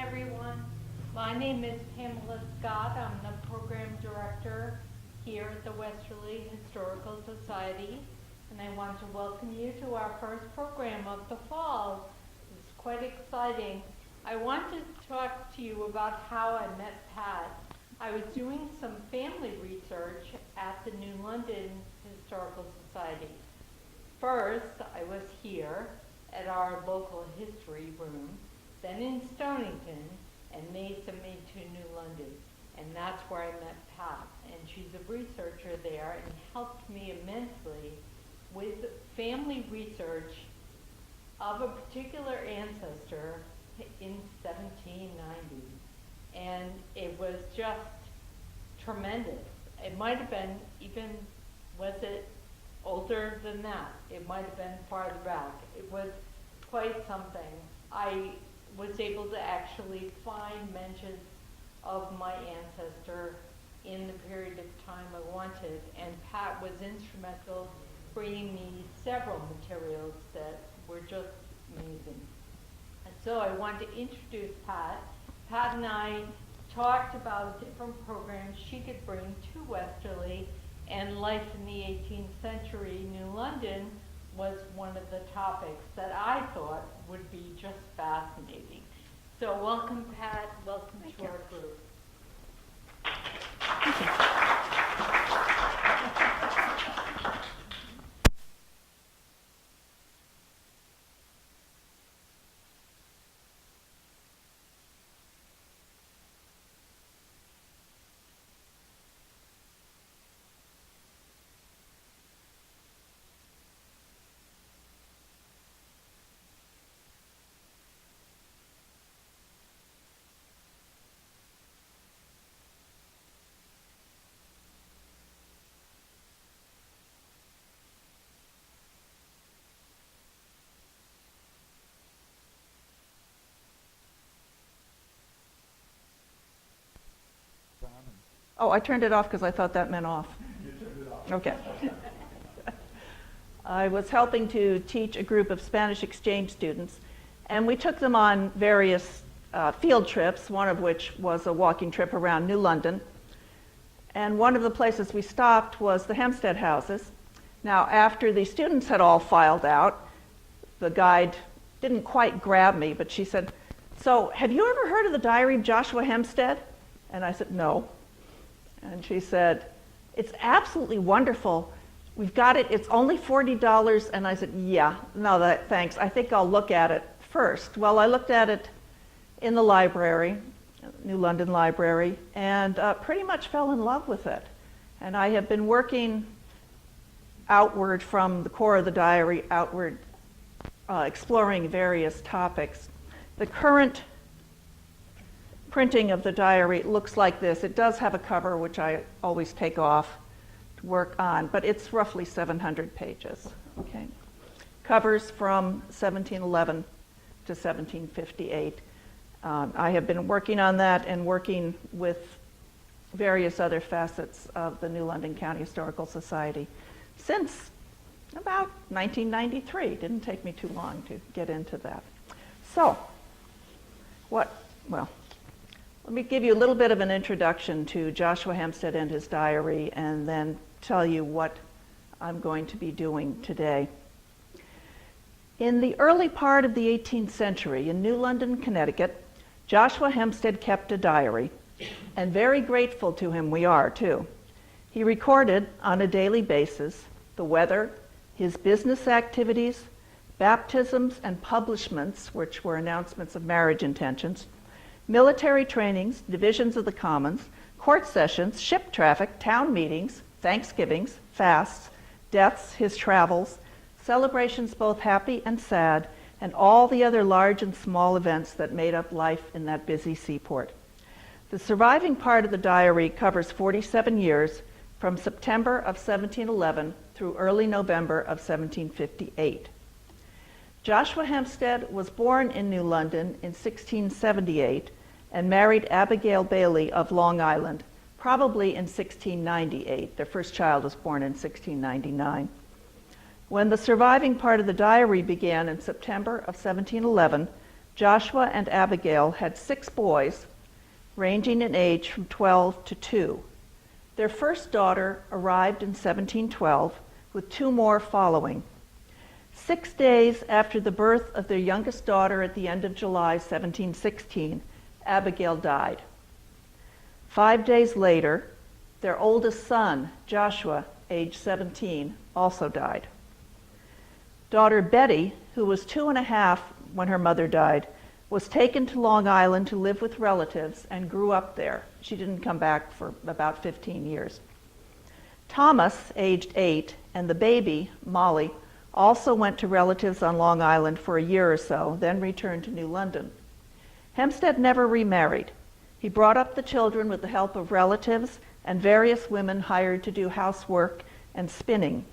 everyone. My name is Pamela Scott. I'm the program director here at the Westerly Historical Society, and I want to welcome you to our first program of the fall. It's quite exciting. I want to talk to you about how I met Pat. I was doing some family research at the New London Historical Society. First, I was here at our local history room, then in Stonington, and Mesa made to New London. And that's where I met Pat. And she's a researcher there and helped me immensely with family research of a particular ancestor in 1790. And it was just tremendous. It might have been even, was it older than that? It might have been farther back. It was quite something. I was able to actually find mentions of my ancestor in the period of time I wanted, and Pat was instrumental bringing me several materials that were just amazing. And so I want to introduce Pat. Pat and I talked about different programs she could bring to Westerly, and life in the 18th century New London was one of the topics that I thought would be just fascinating. So welcome, Pat. Welcome to our group. Thank you. Oh, I turned it off because I thought that meant off. You turned it off. Okay. I was helping to teach a group of Spanish exchange students, and we took them on various field trips, one of which was a walking trip around New London. And one of the places we stopped was the Hempstead houses. Now, after the students had all filed out, the guide didn't quite grab me, but she said, "So, have you ever heard of the diary of Joshua Hempstead?" And I said, "No." And she said, "It's absolutely wonderful. We've got it. It's only $40. And I said, "Yeah, no, thanks. I think I'll look at it first." Well, I looked at it in the library, New London Library, and pretty much fell in love with it. And I have been working outward from the core of the diary, outward, exploring various topics. The current printing of the diary looks like this. It does have a cover, which I always take off to work on, but it's roughly 700 pages. Okay, covers from 1711 to 1758. I have been working on that and working with various other facets of the New London County Historical Society since about 1993. It didn't take me too long to get into that. So, well, let me give you a little bit of an introduction to Joshua Hempstead and his diary, and then tell you what I'm going to be doing today. In the early part of the 18th century in New London, Connecticut, Joshua Hempstead kept a diary, and very grateful to him we are too. He recorded on a daily basis the weather, his business activities, baptisms and publishments, which were announcements of marriage intentions, military trainings, divisions of the commons, court sessions, ship traffic, town meetings, Thanksgivings, fasts, deaths, his travels, celebrations both happy and sad, and all the other large and small events that made up life in that busy seaport. The surviving part of the diary covers 47 years, from September of 1711 through early November of 1758. Joshua Hempstead was born in New London in 1678 and married Abigail Bailey of Long Island, probably in 1698. Their first child was born in 1699. When the surviving part of the diary began in September of 1711, Joshua and Abigail had 6 boys, ranging in age from 12 to 2. Their first daughter arrived in 1712, with 2 more following. 6 days after the birth of their youngest daughter at the end of July 1716, Abigail died. 5 days later, their oldest son, Joshua, age 17, also died. Daughter Betty, who was 2.5 when her mother died, was taken to Long Island to live with relatives and grew up there. She didn't come back for about 15 years. Thomas, aged 8, and the baby, Molly, also went to relatives on Long Island for a year or so, then returned to New London. Hempstead never remarried. He brought up the children with the help of relatives and various women hired to do housework and spinning.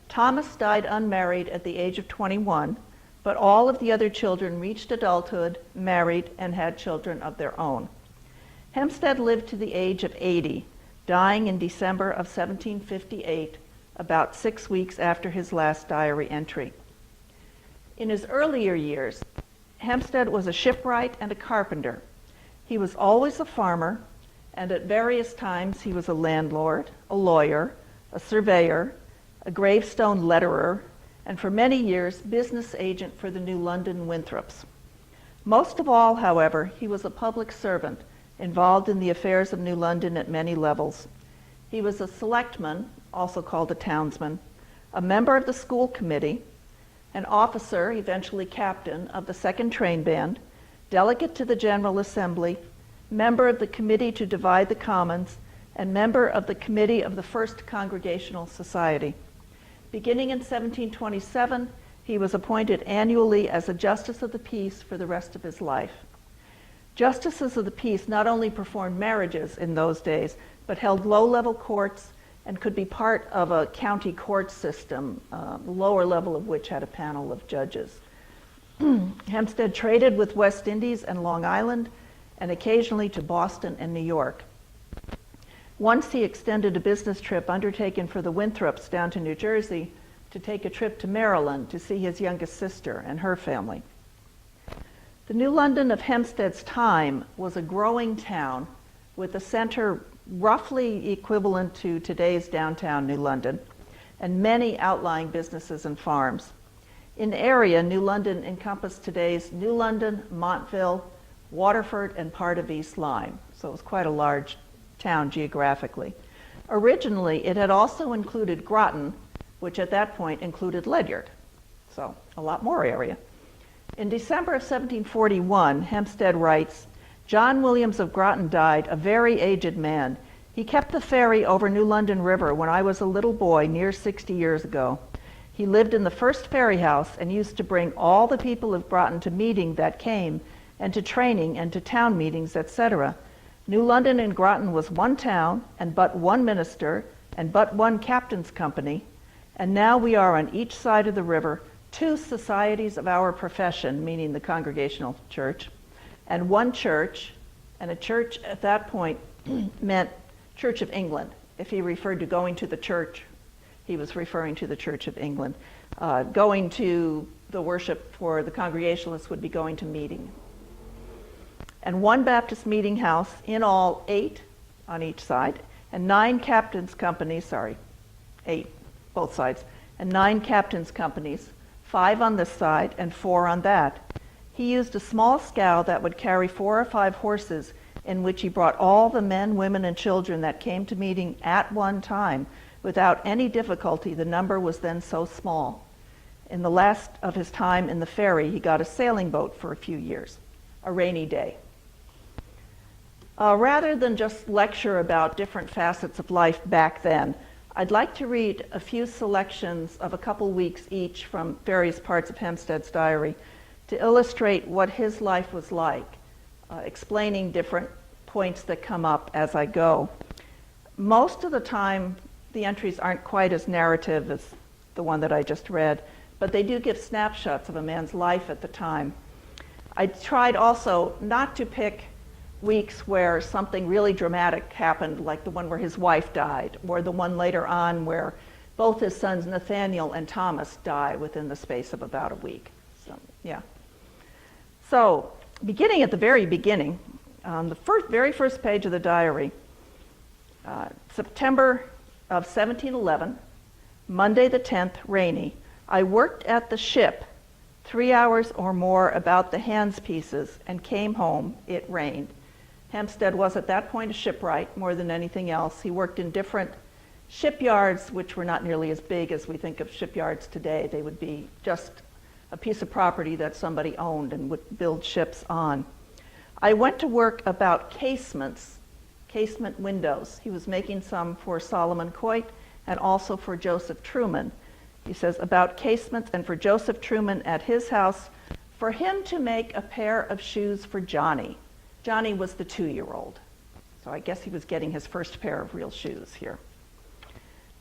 Thomas died unmarried at the age of 21, but all of the other children reached adulthood, married, and had children of their own. Hempstead lived to the age of 80, dying in December of 1758, about 6 weeks after his last diary entry. In his earlier years, Hempstead was a shipwright and a carpenter. He was always a farmer, and at various times he was a landlord, a lawyer, a surveyor, a gravestone letterer, and for many years business agent for the New London Winthrops. Most of all, however, he was a public servant involved in the affairs of New London at many levels. He was a selectman, also called a townsman, a member of the school committee, an officer, eventually captain, of the 2nd Train Band, delegate to the General Assembly, member of the Committee to Divide the Commons, and member of the Committee of the First Congregational Society. Beginning in 1727, he was appointed annually as a Justice of the Peace for the rest of his life. Justices of the Peace not only performed marriages in those days, but held low-level courts and could be part of a county court system, the lower level of which had a panel of judges. Hempstead traded with West Indies and Long Island, and occasionally to Boston and New York. Once he extended a business trip undertaken for the Winthrops down to New Jersey to take a trip to Maryland to see his youngest sister and her family. The New London of Hempstead's time was a growing town with a center roughly equivalent to today's downtown New London, and many outlying businesses and farms. In area, New London encompassed today's New London, Montville, Waterford, and part of East Lyme, so it was quite a large town geographically. Originally, it had also included Groton, which at that point included Ledyard, so a lot more area. In December of 1741, Hempstead writes, "John Williams of Groton died, a very aged man. He kept the ferry over New London River when I was a little boy near 60 years ago. He lived in the first ferry house and used to bring all the people of Groton to meeting that came, and to training and to town meetings, etc. New London and Groton was one town and but one minister and but one captain's company, and now we are on each side of the river 2 societies of our profession," meaning the Congregational Church, "and one church," and a church at that point meant Church of England. If he referred to going to the church, he was referring to the Church of England. Going to the worship for the Congregationalists would be going to meeting. And one Baptist meeting house, in all 8 on each side, and 9 captains' companies, 8 both sides, and 9 captains' companies, 5 on this side and 4 on that. He used a small scow that would carry 4 or 5 horses, in which he brought all the men, women, and children that came to meeting at one time. Without any difficulty, the number was then so small. In the last of his time in the ferry, he got a sailing boat for a few years, a rainy day. Rather than just lecture about different facets of life back then, I'd like to read a few selections of a couple weeks each from various parts of Hempstead's diary to illustrate what his life was like, explaining different points that come up as I go. Most of the time, the entries aren't quite as narrative as the one that I just read, but they do give snapshots of a man's life at the time. I tried also not to pick weeks where something really dramatic happened, like the one where his wife died, or the one later on where both his sons Nathaniel and Thomas die within the space of about a week. So, yeah. So, beginning at the very beginning, on the very first page of the diary, September of 1711, Monday the 10th, rainy. I worked at the ship 3 hours or more about the hands pieces and came home. It rained. Hempstead was at that point a shipwright more than anything else. He worked in different shipyards, which were not nearly as big as we think of shipyards today. They would be just a piece of property that somebody owned and would build ships on. I went to work about casements, casement windows. He was making some for Solomon Coit and also for Joseph Truman. He says about casements and for Joseph Truman at his house for him to make a pair of shoes for Johnny. Johnny was the 2-year-old. So I guess he was getting his first pair of real shoes here.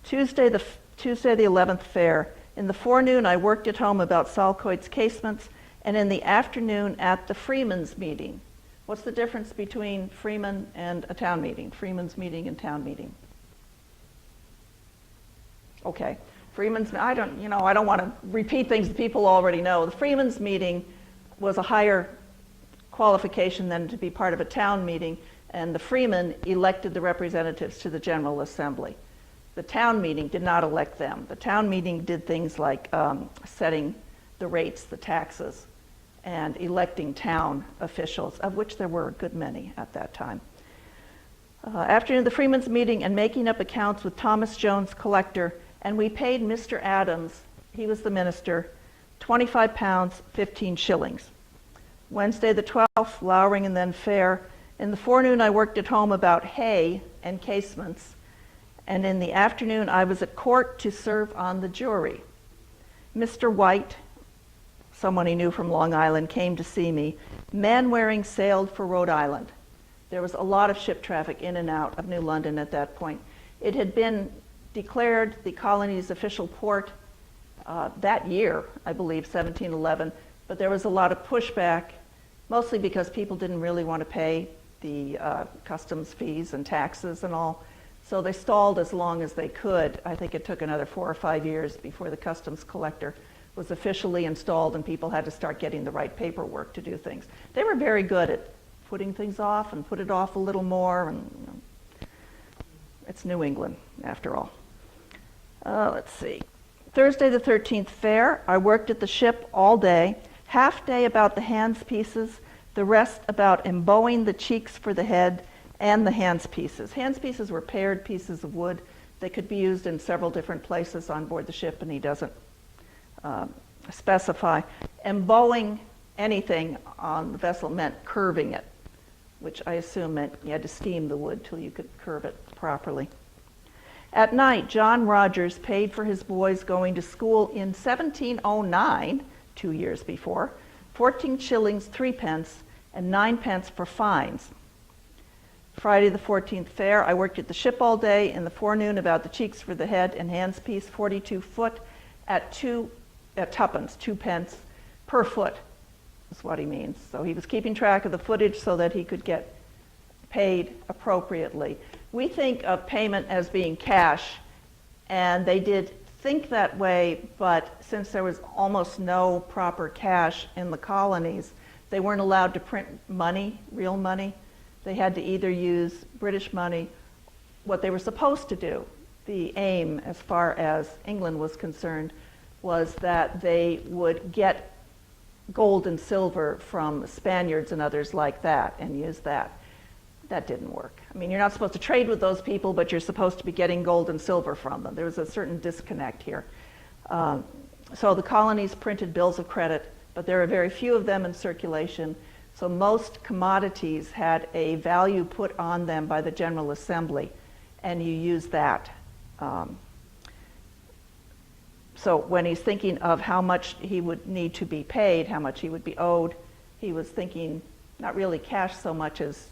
Tuesday the 11th fair. In the forenoon, I worked at home about Sol Coit's casements, and in the afternoon at the Freeman's meeting. What's the difference between Freeman and a town meeting? Freeman's meeting and town meeting. Okay, Freeman's. I don't want to repeat things that people already know. The Freeman's meeting was a higher qualification than to be part of a town meeting, and the Freeman elected the representatives to the General Assembly. The town meeting did not elect them. The town meeting did things like setting the rates, the taxes, and electing town officials, of which there were a good many at that time. Afternoon, the Freeman's meeting and making up accounts with Thomas Jones, collector, and we paid Mr. Adams, he was the minister, 25 pounds, 15 shillings. Wednesday the 12th, lowering and then fair. In the forenoon, I worked at home about hay and casements, and in the afternoon, I was at court to serve on the jury. Mr. White, someone he knew from Long Island, came to see me. Manwaring sailed for Rhode Island. There was a lot of ship traffic in and out of New London at that point. It had been declared the colony's official port that year, I believe, 1711, but there was a lot of pushback, mostly because people didn't really want to pay the customs fees and taxes and all. So they stalled as long as they could. I think it took another 4 or 5 years before the customs collector was officially installed and people had to start getting the right paperwork to do things. They were very good at putting things off and put it off a little more. And it's New England, after all. Let's see. Thursday the 13th fair. I worked at the ship all day. Half day about the hands pieces. The rest about embowing the cheeks for the head and the hands pieces. Hands pieces were paired pieces of wood. They could be used in several different places on board the ship, and he doesn't specify. Embowing anything on the vessel meant curving it, which I assume meant you had to steam the wood till you could curve it properly. At night, John Rogers paid for his boys going to school in 1709, 2 years before, 14 shillings 3 pence and 9 pence for fines. Friday the 14th fair, I worked at the ship all day. In the forenoon, about the cheeks for the head and hands piece, 42 foot at tuppence, 2 pence per foot is what he means. So he was keeping track of the footage so that he could get paid appropriately. We think of payment as being cash, and they did think that way, but since there was almost no proper cash in the colonies, they weren't allowed to print money, real money. They had to either use British money. What they were supposed to do, the aim as far as England was concerned, was that they would get gold and silver from Spaniards and others like that and use that. That didn't work. I mean, you're not supposed to trade with those people, but you're supposed to be getting gold and silver from them. There was a certain disconnect here. So the colonies printed bills of credit, but there are very few of them in circulation. So most commodities had a value put on them by the General Assembly, and you use that. So when he's thinking of how much he would need to be paid, how much he would be owed, he was thinking not really cash so much as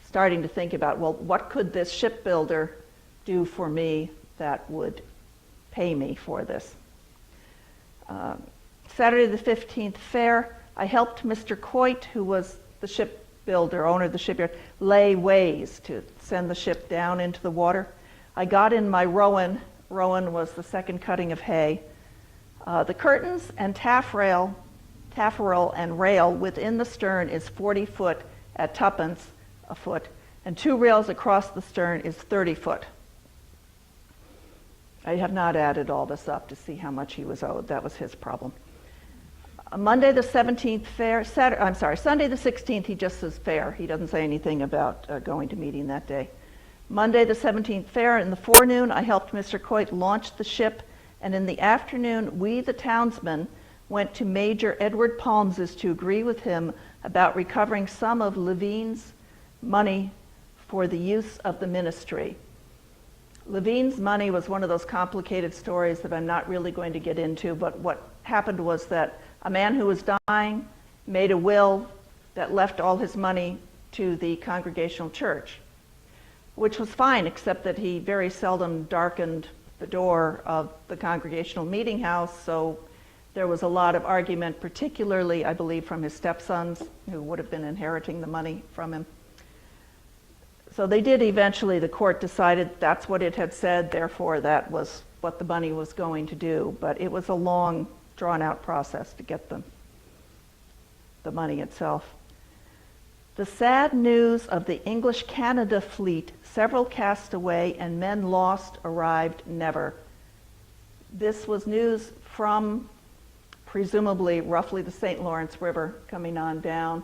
starting to think about, well, what could this shipbuilder do for me that would pay me for this? Saturday the 15th fair, I helped Mr. Coit, who was the shipbuilder, owner of the shipyard, lay ways to send the ship down into the water. I got in my rowan. Rowan was the second cutting of hay. The curtains and taffrail taffrail and rail within the stern is 40 foot at tuppence a foot, and 2 rails across the stern is 30 foot. I have not added all this up to see how much he was owed. That was his problem. Monday the 17th fair, Sunday the 16th, he just says fair. He doesn't say anything about going to meeting that day. Monday the 17th fair, in the forenoon, I helped Mr. Coit launch the ship, and in the afternoon, we, the townsmen, went to Major Edward Palms's to agree with him about recovering some of Levine's money for the use of the ministry. Levine's money was one of those complicated stories that I'm not really going to get into, but what happened was that a man who was dying made a will that left all his money to the Congregational Church, which was fine, except that he very seldom darkened the door of the Congregational Meeting House, so there was a lot of argument, particularly, I believe, from his stepsons, who would have been inheriting the money from him. So they did eventually, the court decided that's what it had said, therefore that was what the money was going to do, but it was a long, drawn-out process to get the money itself. The sad news of the English Canada fleet, several cast away and men lost, arrived never. This was news from presumably roughly the St. Lawrence River coming on down,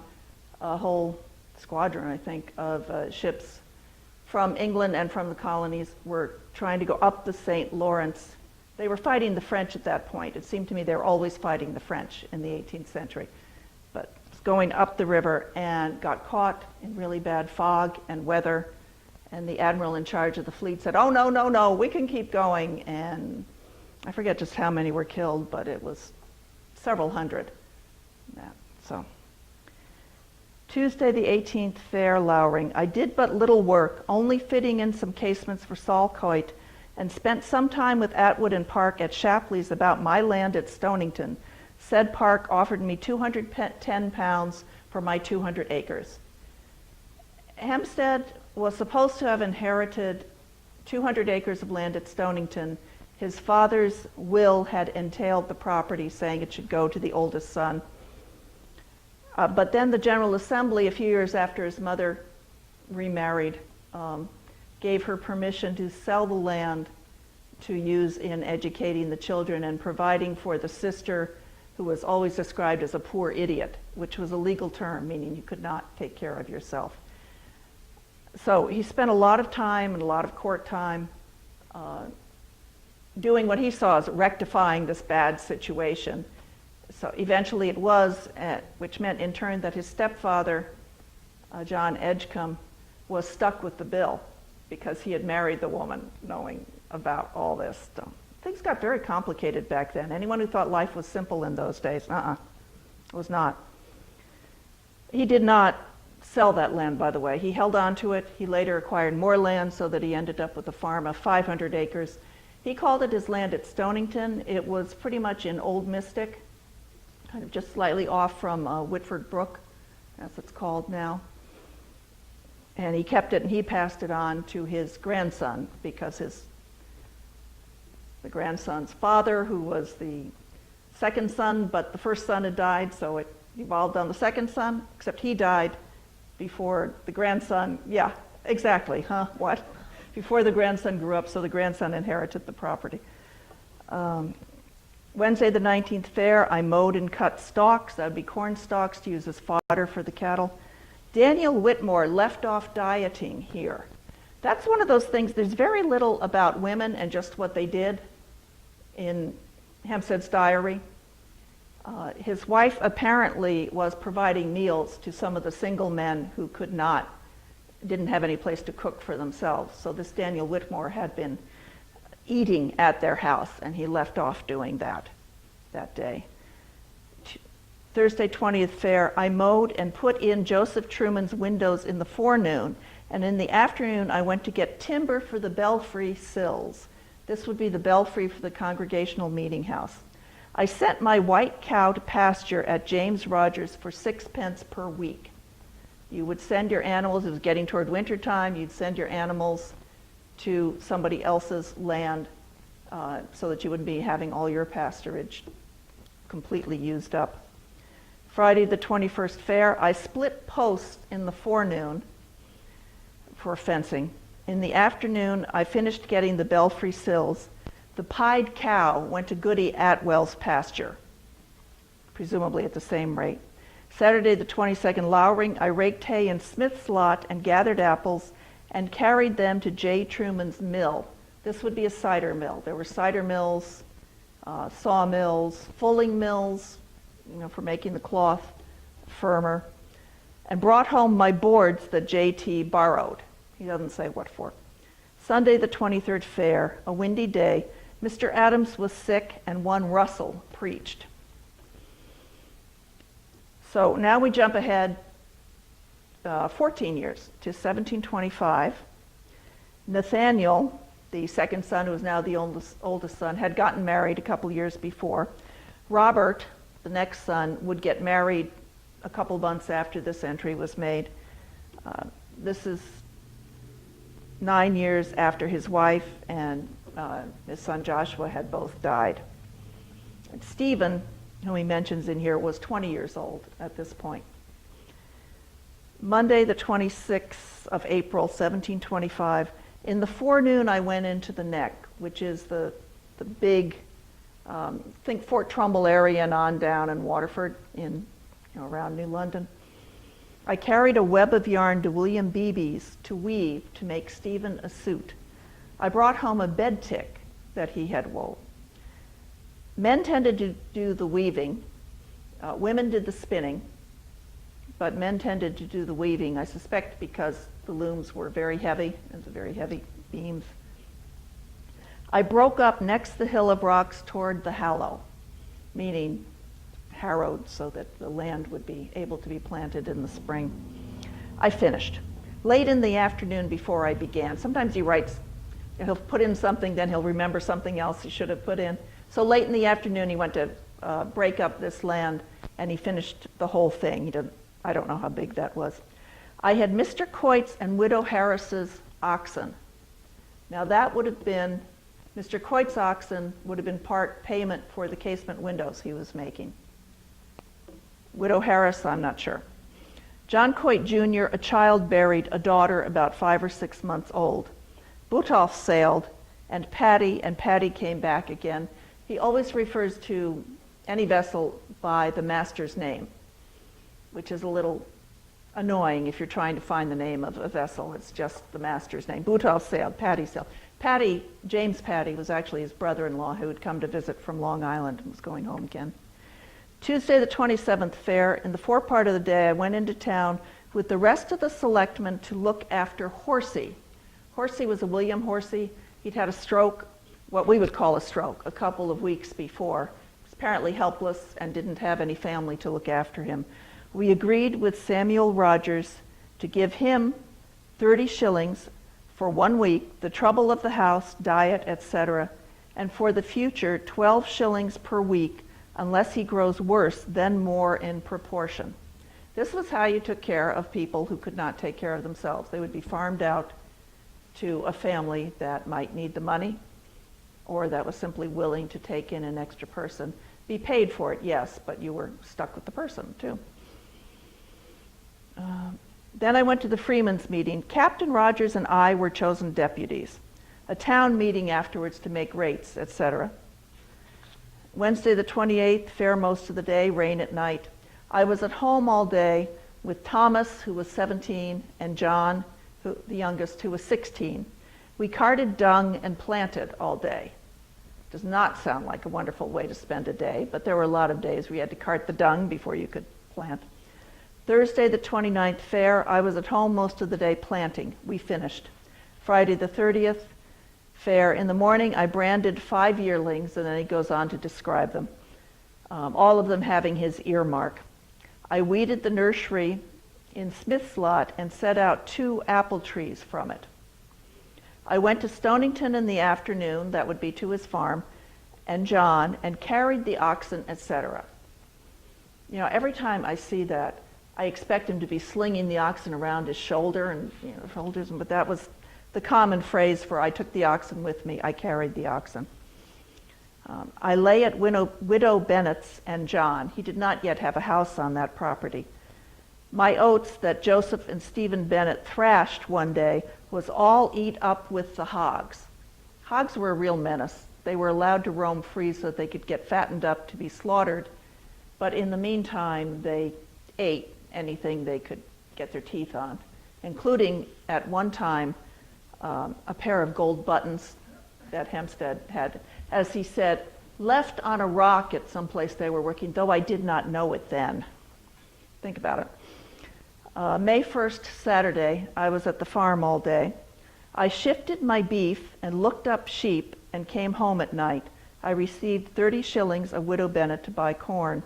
a whole squadron, I think, of ships from England and from the colonies were trying to go up the St. Lawrence. They were fighting the French at that point. It seemed to me they were always fighting the French in the 18th century. But going up the river and got caught in really bad fog and weather, and the admiral in charge of the fleet said, "Oh, no, no, no, we can keep going." And I forget just how many were killed, but it was several hundred. So Tuesday the 18th, fair lowering. I did but little work, only fitting in some casements for Saul Coit, and spent some time with Atwood and Park at Shapley's about my land at Stonington. Said Park offered me £210 for my 200 acres. Hempstead was supposed to have inherited 200 acres of land at Stonington. His father's will had entailed the property, saying it should go to the oldest son. But then the General Assembly, a few years after his mother remarried, gave her permission to sell the land to use in educating the children and providing for the sister, who was always described as a poor idiot, which was a legal term, meaning you could not take care of yourself. So he spent a lot of time and a lot of court time doing what he saw as rectifying this bad situation. So eventually it was, which meant in turn that his stepfather, John Edgecombe, was stuck with the bill because he had married the woman knowing about all this. So things got very complicated back then. Anyone who thought life was simple in those days, it was not. He did not sell that land, by the way. He held on to it. He later acquired more land so that he ended up with a farm of 500 acres. He called it his land at Stonington. It was pretty much in Old Mystic, kind of just slightly off from Whitford Brook, as it's called now. And he kept it and he passed it on to his grandson because the grandson's father, who was the second son, but the first son had died, so it evolved on the second son, except he died before the grandson, yeah, exactly, what? Before the grandson grew up, so the grandson inherited the property. Wednesday the 19th fair, I mowed and cut stalks. That would be corn stalks to use as fodder for the cattle. Daniel Whitmore left off dieting here. That's one of those things, there's very little about women and just what they did in Hempstead's diary. His wife apparently was providing meals to some of the single men who didn't have any place to cook for themselves. So this Daniel Whitmore had been eating at their house, and he left off doing that day. Thursday 20th fair, I mowed and put in Joseph Truman's windows in the forenoon, and in the afternoon I went to get timber for the belfry sills. This would be the belfry for the Congregational Meeting House. I sent my white cow to pasture at James Rogers for 6 pence per week. You would send your animals, it was getting toward winter time, you'd send your animals to somebody else's land so that you wouldn't be having all your pasturage completely used up. Friday the 21st fair, I split posts in the forenoon for fencing. In the afternoon, I finished getting the belfry sills. The pied cow went to Goody Atwell's pasture, presumably at the same rate. Saturday the 22nd, lowering, I raked hay in Smith's lot and gathered apples and carried them to J. Truman's mill. This would be a cider mill. There were cider mills, sawmills, fulling mills, for making the cloth firmer, and brought home my boards that J.T. borrowed. He doesn't say what for. Sunday the 23rd fair, a windy day. Mr. Adams was sick and one Russell preached. So now we jump ahead 14 years to 1725. Nathaniel, the second son, who was now the oldest son, had gotten married a couple years before. Robert, the next son, would get married a couple months after this entry was made. This is 9 years after his wife and his son Joshua had both died. And Stephen, whom he mentions in here, was 20 years old at this point. Monday, the 26th of April, 1725. In the forenoon, I went into the Neck, which is the big, think Fort Trumbull area and on down in Waterford, around New London. I carried a web of yarn to William Beebe's to weave to make Stephen a suit. I brought home a bed tick that he had wove. Men tended to do the weaving. Women did the spinning, but men tended to do the weaving, I suspect because the looms were very heavy, and the very heavy beams. I broke up next the hill of rocks toward the Hallow, meaning harrowed so that the land would be able to be planted in the spring. I finished. Late in the afternoon before I began. Sometimes he writes, he'll put in something, then he'll remember something else he should have put in. So late in the afternoon, he went to break up this land, and he finished the whole thing. I don't know how big that was. I had Mr. Coit's and Widow Harris's oxen. Now that would have been, Mr. Coit's oxen would have been part payment for the casement windows he was making. Widow Harris, I'm not sure. John Coit Jr., a child buried, a daughter about 5 or 6 months old. Butolph sailed, and Patty came back again. He always refers to any vessel by the master's name, which is a little annoying if you're trying to find the name of a vessel. It's just the master's name. Butolph sailed, Patty sailed. James Patty, was actually his brother-in-law who had come to visit from Long Island and was going home again. Tuesday the 27th fair, in the forepart of the day, I went into town with the rest of the selectmen to look after Horsey. Horsey was a William Horsey. He'd had a stroke, what we would call a stroke, a couple of weeks before. He was apparently helpless and didn't have any family to look after him. We agreed with Samuel Rogers to give him 30 shillings for 1 week, the trouble of the house, diet, etc., and for the future 12 shillings per week, unless he grows worse, then more in proportion. This was how you took care of people who could not take care of themselves. They would be farmed out to a family that might need the money or that was simply willing to take in an extra person. Be paid for it, yes, but you were stuck with the person too. Then I went to the Freeman's meeting. Captain Rogers and I were chosen deputies. A town meeting afterwards to make rates, etc. Wednesday the 28th, fair most of the day, rain at night. I was at home all day with Thomas, who was 17, and John, the youngest, who was 16. We carted dung and planted all day. Does not sound like a wonderful way to spend a day, but there were a lot of days where you had to cart the dung before you could plant. Thursday the 29th fair, I was at home most of the day planting. We finished. Friday the 30th fair, in the morning I branded 5 yearlings, and then he goes on to describe them, all of them having his earmark. I weeded the nursery in Smith's lot and set out 2 apple trees from it. I went to Stonington in the afternoon, that would be to his farm, and John, and carried the oxen, etc. Every time I see that, I expect him to be slinging the oxen around his shoulder and shoulders, but that was the common phrase for I took the oxen with me, I carried the oxen. I lay at Widow Bennett's and John. He did not yet have a house on that property. My oats that Joseph and Stephen Bennett thrashed one day was all eat up with the hogs. Hogs were a real menace. They were allowed to roam free so that they could get fattened up to be slaughtered, but in the meantime they ate anything they could get their teeth on, including at one time a pair of gold buttons that Hempstead had, as he said, left on a rock at some place they were working, though I did not know it then. Think about it. May 1st, Saturday, I was at the farm all day. I shifted my beef and looked up sheep and came home at night. I received 30 shillings of Widow Bennett to buy corn.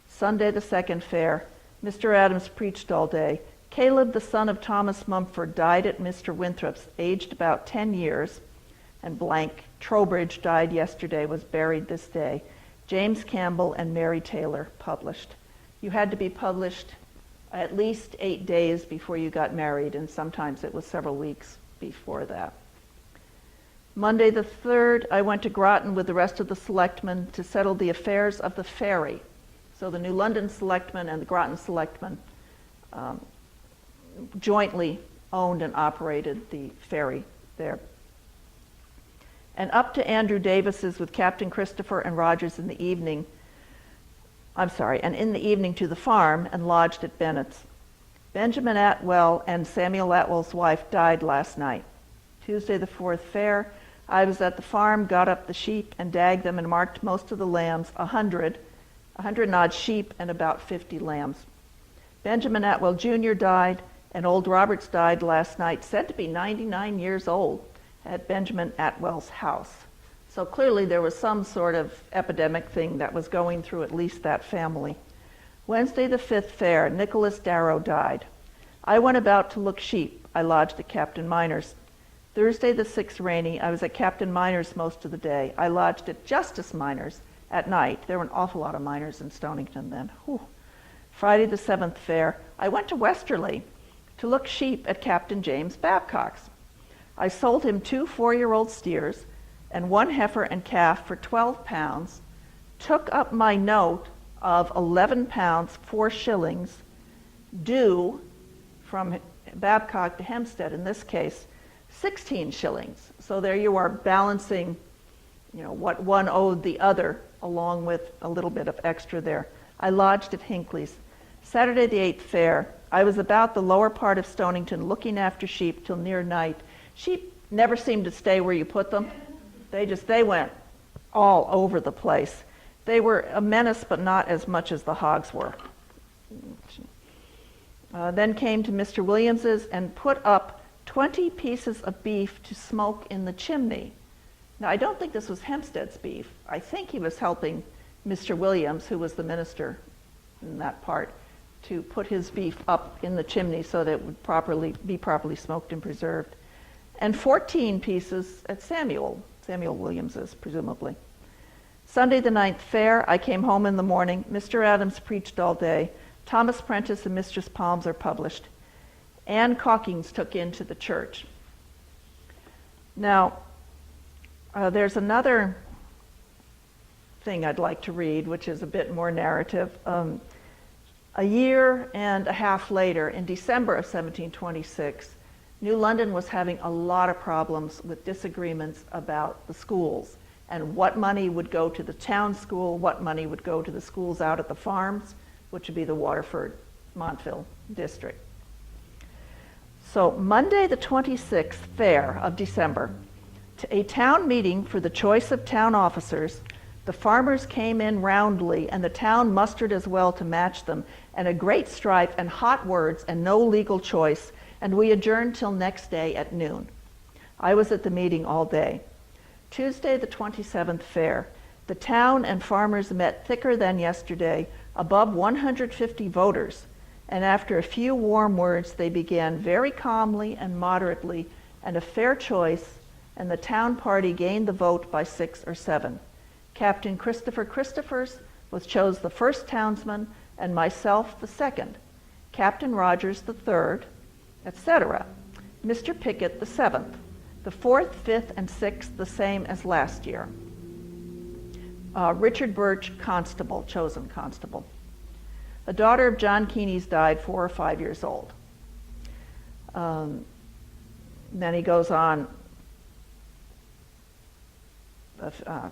Sunday, the second fair, Mr. Adams preached all day. Caleb, the son of Thomas Mumford, died at Mr. Winthrop's, aged about 10 years, and blank. Trowbridge died yesterday, was buried this day. James Campbell and Mary Taylor published. You had to be published at least 8 days before you got married, and sometimes it was several weeks before that. Monday the 3rd, I went to Groton with the rest of the selectmen to settle the affairs of the ferry. So the New London selectmen and the Groton selectmen jointly owned and operated the ferry there. And up to Andrew Davis's with Captain Christopher and Rogers in the evening, and in the evening to the farm and lodged at Bennett's. Benjamin Atwell and Samuel Atwell's wife died last night. Tuesday the 4th fair, I was at the farm, got up the sheep and dagged them and marked most of the lambs, 100 and odd sheep and about 50 lambs. Benjamin Atwell Jr. died, and old Roberts died last night, said to be 99 years old, at Benjamin Atwell's house. So clearly there was some sort of epidemic thing that was going through at least that family. Wednesday the 5th fair, Nicholas Darrow died. I went about to look sheep. I lodged at Captain Miner's. Thursday the 6th rainy, I was at Captain Miner's most of the day. I lodged at Justice Miner's at night. There were an awful lot of miners in Stonington then. Whew. Friday the 7th fair, I went to Westerly to look sheep at Captain James Babcock's. I sold him 2 4-year-old steers and 1 heifer and calf for 12 pounds, took up my note of 11 pounds, 4 shillings, due from Babcock to Hempstead, in this case, 16 shillings. So there you are balancing, what one owed the other, along with a little bit of extra there. I lodged at Hinckley's. Saturday the 8th fair, I was about the lower part of Stonington looking after sheep till near night. Sheep never seemed to stay where you put them. They went all over the place. They were a menace, but not as much as the hogs were. Then came to Mr. Williams's and put up 20 pieces of beef to smoke in the chimney. Now, I don't think this was Hempstead's beef. I think he was helping Mr. Williams, who was the minister in that part, to put his beef up in the chimney so that it would be properly smoked and preserved. And 14 pieces at Samuel Williams's, presumably. Sunday the 9th fair, I came home in the morning. Mr. Adams preached all day. Thomas Prentice and Mistress Palms are published. Anne Calkins took into the church. Now, there's another thing I'd like to read, which is a bit more narrative. A year and a half later, in December of 1726, New London was having a lot of problems with disagreements about the schools and what money would go to the town school, what money would go to the schools out at the farms, which would be the Waterford, Montville district. So Monday the 26th fair of December, to a town meeting for the choice of town officers, the farmers came in roundly and the town mustered as well to match them, and a great strife and hot words and no legal choice, and we adjourned till next day at noon. I was at the meeting all day. Tuesday the 27th fair, the town and farmers met thicker than yesterday, above 150 voters, and after a few warm words they began very calmly and moderately, and a fair choice, and the town party gained the vote by 6 or 7. Captain Christopher Christophers was chose the first townsman, and myself the second. Captain Rogers the third, etc. Mr. Pickett the 7th. The 4th, 5th, and 6th the same as last year. Richard Birch, constable, chosen constable. A daughter of John Keeney's died 4 or 5 years old. Then he goes on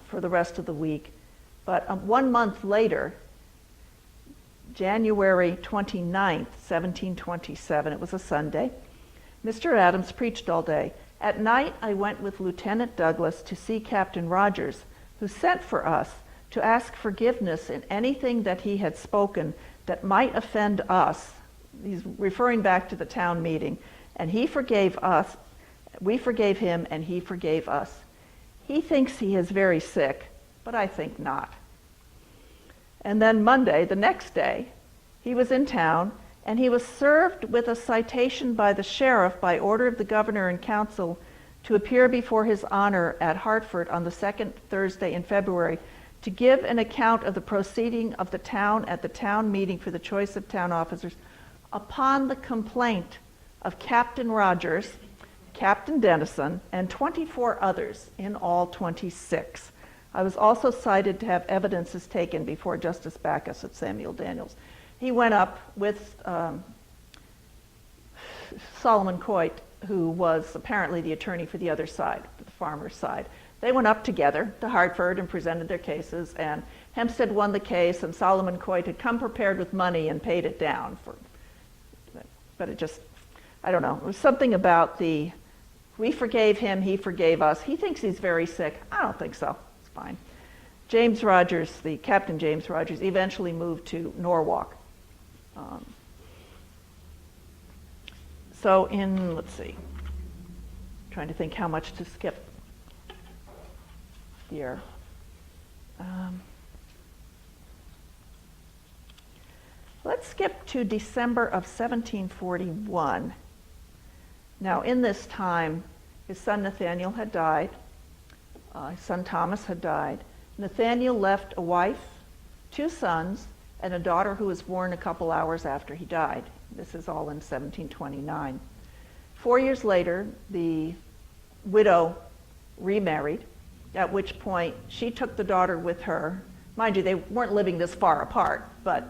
for the rest of the week. But 1 month later, January 29th, 1727, it was a Sunday, Mr. Adams preached all day. At night, I went with Lieutenant Douglas to see Captain Rogers, who sent for us to ask forgiveness in anything that he had spoken that might offend us. He's referring back to the town meeting. And he forgave us, we forgave him, and he forgave us. He thinks he is very sick, but I think not. And then Monday, the next day, he was in town, and he was served with a citation by the sheriff by order of the governor and council to appear before his honor at Hartford on the second Thursday in February to give an account of the proceeding of the town at the town meeting for the choice of town officers upon the complaint of Captain Rogers, Captain Dennison, and 24 others, in all 26. I was also cited to have evidences taken before Justice Backus at Samuel Daniels. He went up with Solomon Coit, who was apparently the attorney for the other side, the farmer's side. They went up together to Hartford and presented their cases, and Hempstead won the case, and Solomon Coit had come prepared with money and paid it down. But it just, I don't know, it was something about we forgave him, he forgave us. He thinks he's very sick. I don't think so. It's fine. James Rogers, Captain James Rogers, eventually moved to Norwalk. So let's see, trying to think how much to skip here. Let's skip to December of 1741. Now, in this time, his son Nathaniel had died. His son Thomas had died. Nathaniel left a wife, 2 sons, and a daughter who was born a couple hours after he died. This is all in 1729. 4 years later, the widow remarried, at which point she took the daughter with her. Mind you, they weren't living this far apart, but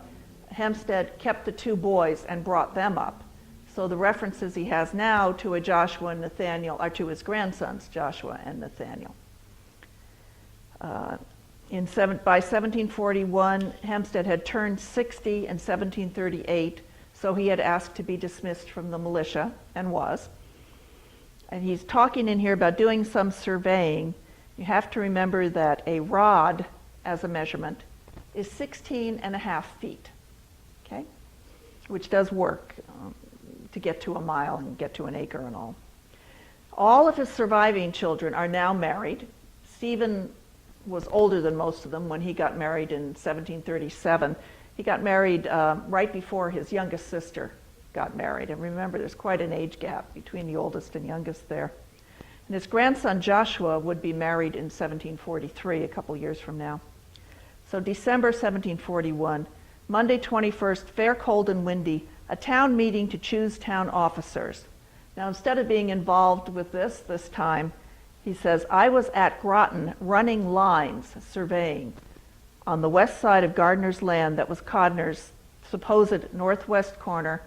Hempstead kept the 2 boys and brought them up. So the references he has now to a Joshua and Nathaniel are to his grandsons, Joshua and Nathaniel. By 1741, Hempstead had turned 60 in 1738, so he had asked to be dismissed from the militia, and was. And he's talking in here about doing some surveying. You have to remember that a rod, as a measurement, is 16.5 feet, okay? Which does work to get to a mile and get to an acre and all. All of his surviving children are now married. Stephen was older than most of them when he got married in 1737. He got married right before his youngest sister got married. And remember, there's quite an age gap between the oldest and youngest there. And his grandson Joshua would be married in 1743, a couple years from now. So December 1741, Monday 21st, fair, cold, and windy, a town meeting to choose town officers. Now, instead of being involved with this time, he says, I was at Groton running lines, surveying, on the west side of Gardner's land that was Codner's supposed northwest corner.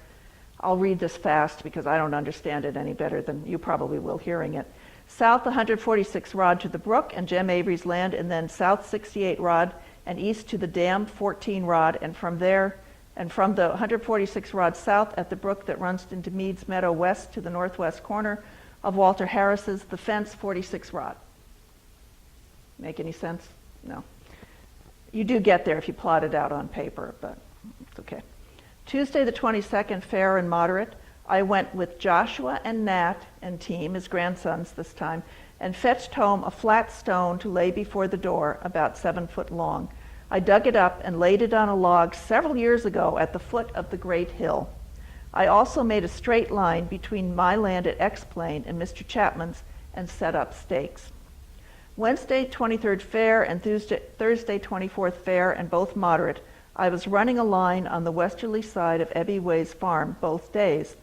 I'll read this fast because I don't understand it any better than you probably will hearing it. South 146 rod to the brook and Jem Avery's land, and then south 68 rod and east to the dam 14 rod, and from there, and from the 146 rod south at the brook that runs into Mead's Meadow west to the northwest corner of Walter Harris's, the fence 46 rod. Make any sense? No. You do get there if you plot it out on paper, but it's okay. Tuesday the 22nd, fair and moderate. I went with Joshua and Nat and team, his grandsons this time, and fetched home a flat stone to lay before the door, about 7 foot long. I dug it up and laid it on a log several years ago at the foot of the great hill. I also made a straight line between my land at X Plain and Mr. Chapman's and set up stakes. Wednesday, 23rd fair, and Thursday, 24th fair, and both moderate. I was running a line on the westerly side of Ebby Way's farm both days.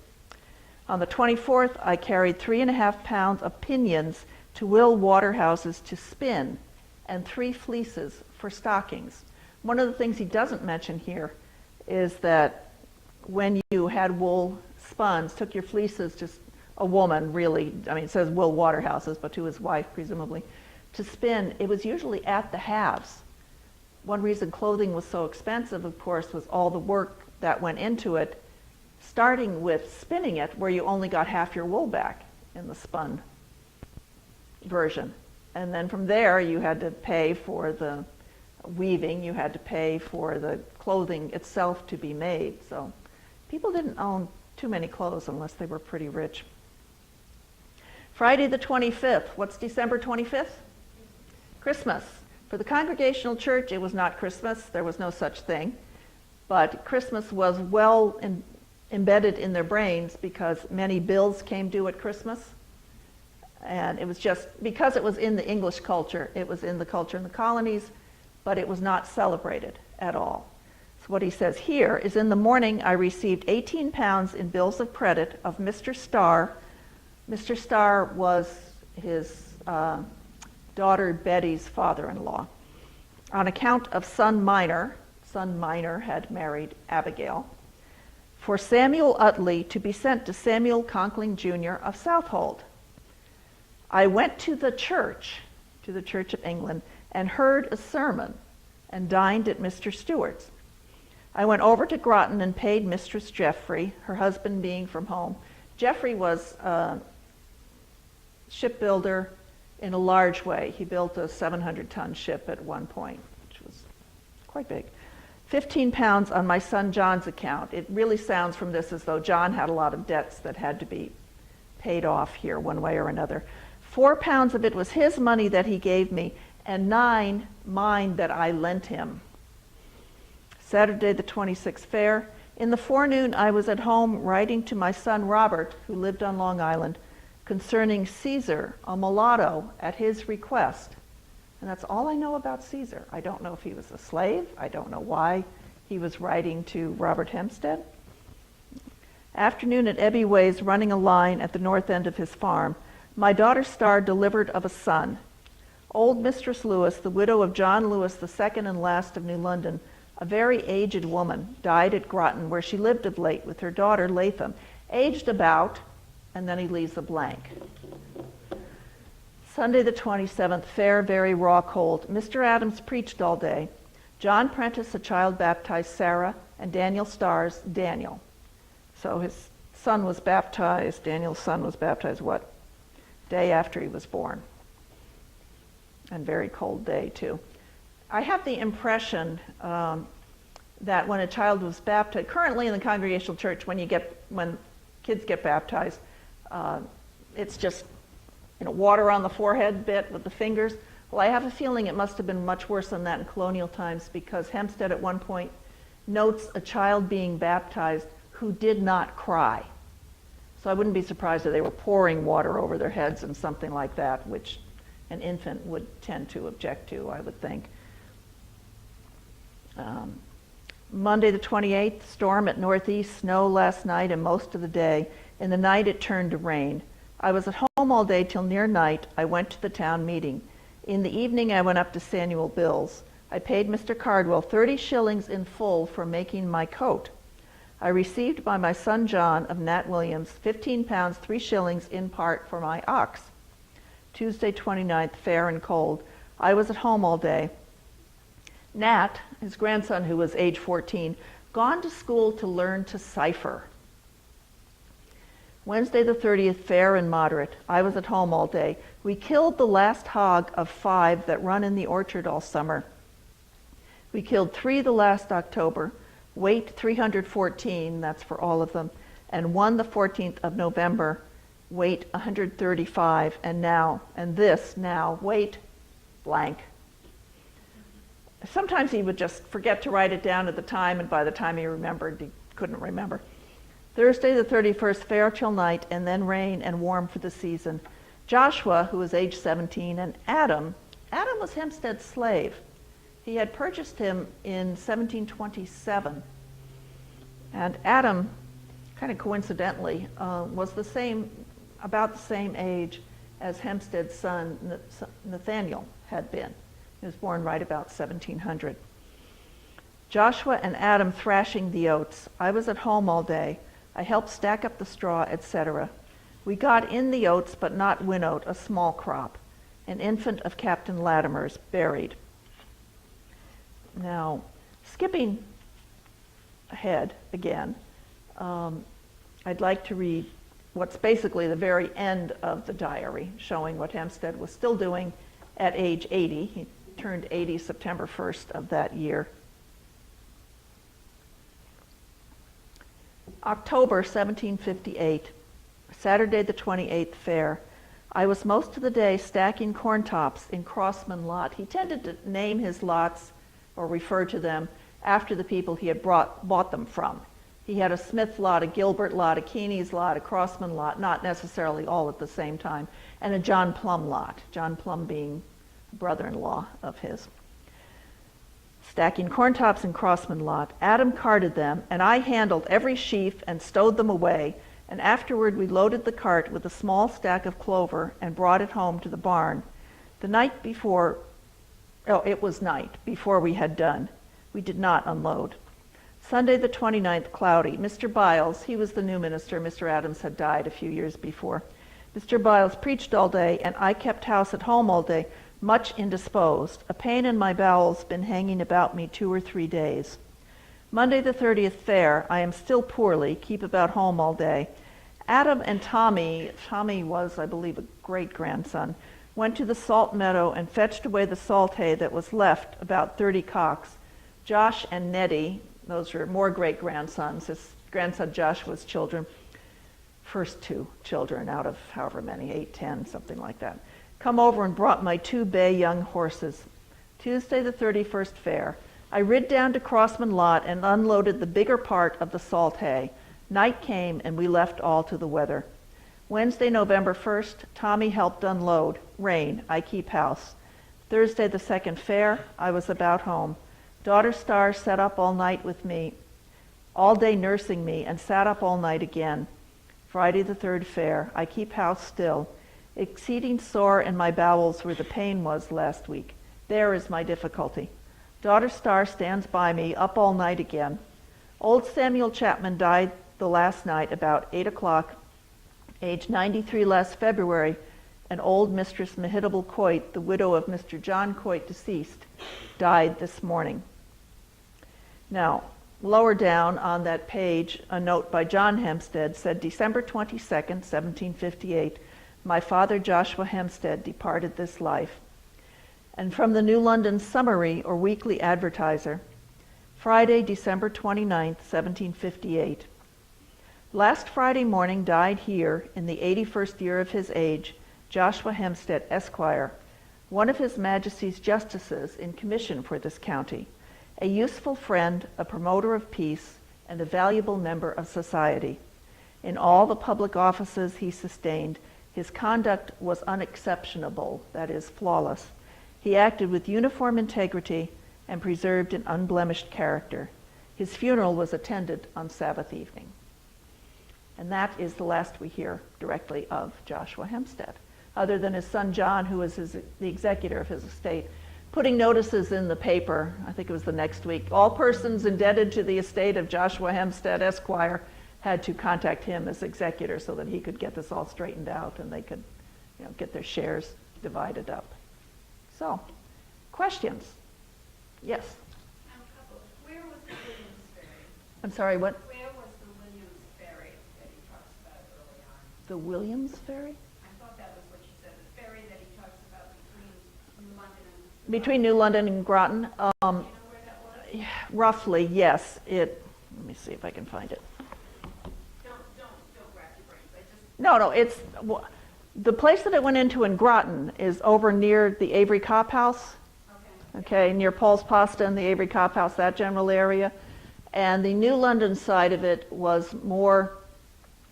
On the 24th, I carried 3.5 pounds of pinions to Will Waterhouse's to spin, and 3 fleeces for stockings. One of the things he doesn't mention here is that when you had wool spun, took your fleeces, just a woman really, I mean it says Will Waterhouses, but to his wife presumably, to spin, it was usually at the halves. One reason clothing was so expensive, of course, was all the work that went into it, starting with spinning it, where you only got half your wool back in the spun version. And then from there, you had to pay for the weaving, you had to pay for the clothing itself to be made. So people didn't own too many clothes unless they were pretty rich. Friday the 25th. What's December 25th? Christmas. For the Congregational Church, it was not Christmas. There was no such thing. But Christmas was well embedded in their brains because many bills came due at Christmas. And it was just, because it was in the English culture, it was in the culture in the colonies, but it was not celebrated at all. So what he says here is, in the morning I received 18 pounds in bills of credit of Mr. Starr. Mr. Starr was his daughter Betty's father-in-law, on account of son Minor. Son Minor had married Abigail, for Samuel Utley to be sent to Samuel Conkling Jr. of Southold. I went to the Church of England, and heard a sermon, and dined at Mr. Stewart's. I went over to Groton and paid Mistress Jeffrey, her husband being from home. Jeffrey was a shipbuilder in a large way. He built a 700-ton ship at one point, which was quite big. 15 pounds on my son John's account. It really sounds from this as though John had a lot of debts that had to be paid off here one way or another. 4 pounds of it was his money that he gave me, and 9 mine that I lent him. Saturday the 26th fair. In the forenoon I was at home writing to my son Robert, who lived on Long Island, concerning Caesar, a mulatto, at his request. And that's all I know about Caesar. I don't know if he was a slave. I don't know why he was writing to Robert Hempstead. Afternoon at Ebby Ways, running a line at the north end of his farm. My daughter Starr delivered of a son. Old Mistress Lewis, the widow of John Lewis, the second and last of New London, a very aged woman, died at Groton, where she lived of late with her daughter Latham. Aged about, and then he leaves a blank. Sunday the 27th, fair, very raw cold. Mr. Adams preached all day. John Prentice, a child, baptized Sarah, and Daniel Starrs, Daniel. So his son was baptized, Daniel's son was baptized, what? Day after he was born. And very cold day, too. I have the impression that when a child was baptized, currently in the Congregational Church, when kids get baptized, it's just water on the forehead bit with the fingers. Well, I have a feeling it must have been much worse than that in colonial times, because Hempstead at one point notes a child being baptized who did not cry. So I wouldn't be surprised if they were pouring water over their heads and something like that, which an infant would tend to object to, I would think. Monday the 28th, storm at northeast, snow last night and most of the day. In the night it turned to rain. I was at home all day till near night. I went to the town meeting. In the evening I went up to Samuel Bill's. I paid Mr. Cardwell 30 shillings in full for making my coat. I received by my son John of Nat Williams 15 pounds 3 shillings in part for my ox. Tuesday 29th, fair and cold. I was at home all day. Nat, his grandson who was age 14, gone to school to learn to cipher. Wednesday the 30th, fair and moderate. I was at home all day. We killed the last hog of 5 that run in the orchard all summer. We killed 3 the last October, weight 314, that's for all of them, and 1 the 14th of November, weight 135, and this now, weight blank. Sometimes he would just forget to write it down at the time, and by the time he remembered, he couldn't remember. Thursday the 31st, fair till night, and then rain and warm for the season. Joshua, who was age 17, and Adam was Hempstead's slave. He had purchased him in 1727. And Adam, kind of coincidentally, was about the same age as Hempstead's son Nathaniel had been. He was born right about 1700. Joshua and Adam thrashing the oats. I was at home all day. I helped stack up the straw, etc. We got in the oats, but not winnowed, a small crop. An infant of Captain Latimer's, buried. Now, skipping ahead again, I'd like to read what's basically the very end of the diary, showing what Hempstead was still doing at age 80. He turned 80 September 1st of that year. October 1758, Saturday the 28th fair. I was most of the day stacking corn tops in Crossman lot. He tended to name his lots or refer to them after the people he had bought them from. He had a Smith lot, a Gilbert lot, a Keeney's lot, a Crossman lot, not necessarily all at the same time, and a John Plum lot, John Plum being a brother-in-law of his. Stacking corn tops in Crossman lot, Adam carted them, and I handled every sheaf and stowed them away, and afterward we loaded the cart with a small stack of clover and brought it home to the barn. The night before, it was night, before we had done. We did not unload. Sunday the 29th, cloudy. Mr. Biles, he was the new minister. Mr. Adams had died a few years before. Mr. Biles preached all day, and I kept house at home all day, much indisposed. A pain in my bowels been hanging about me 2 or 3 days. Monday the 30th, fair. I am still poorly, keep about home all day. Adam and Tommy was, I believe, a great-grandson, went to the salt meadow and fetched away the salt hay that was left, about 30 cocks. Josh and Nettie, those are more great-grandsons. His grandson Joshua's children, first 2 children out of however many, 8, 10, something like that, come over and brought my 2 bay young horses. Tuesday the 31st, fair. I rid down to Crossman lot and unloaded the bigger part of the salt hay. Night came and we left all to the weather. Wednesday, November 1st, Tommy helped unload. Rain, I keep house. Thursday the 2nd, fair. I was about home. Daughter Star sat up all night with me, all day nursing me, and sat up all night again. Friday the 3rd, fair. I keep house still. Exceeding sore in my bowels where the pain was last week. There is my difficulty. Daughter Star stands by me, up all night again. Old Samuel Chapman died the last night about 8 o'clock, age 93 last February, and old Mistress Mehitable Coit, the widow of Mr. John Coit, deceased, died this morning. Now, lower down on that page, a note by John Hempstead said, December 22nd, 1758, my father Joshua Hempstead departed this life. And from the New London Summary or Weekly Advertiser, Friday, December 29th, 1758. Last Friday morning died here, in the 81st year of his age, Joshua Hempstead, Esquire, one of His Majesty's justices in commission for this county, a useful friend, a promoter of peace, and a valuable member of society. In all the public offices he sustained, his conduct was unexceptionable, that is, flawless. He acted with uniform integrity and preserved an unblemished character. His funeral was attended on Sabbath evening. And that is the last we hear directly of Joshua Hempstead, other than his son John, who was the executor of his estate, putting notices in the paper, I think it was the next week. All persons indebted to the estate of Joshua Hempstead, Esquire, had to contact him as executor so that he could get this all straightened out and they could, get their shares divided up. So, questions? Yes? Where was the Williams Ferry? I'm sorry, what? Where was the Williams Ferry that he talks about early on? The Williams Ferry? I thought that was what you said, the ferry that he talks about between New London and... Between New London and Groton? Do you know where that was? Roughly, yes. Let me see if I can find it. Don't rack your brains. I just... No, it's... The place that it went into in Groton is over near the Avery Cop House. Okay, near Paul's Pasta and the Avery Cop House, that general area. And the New London side of it was more,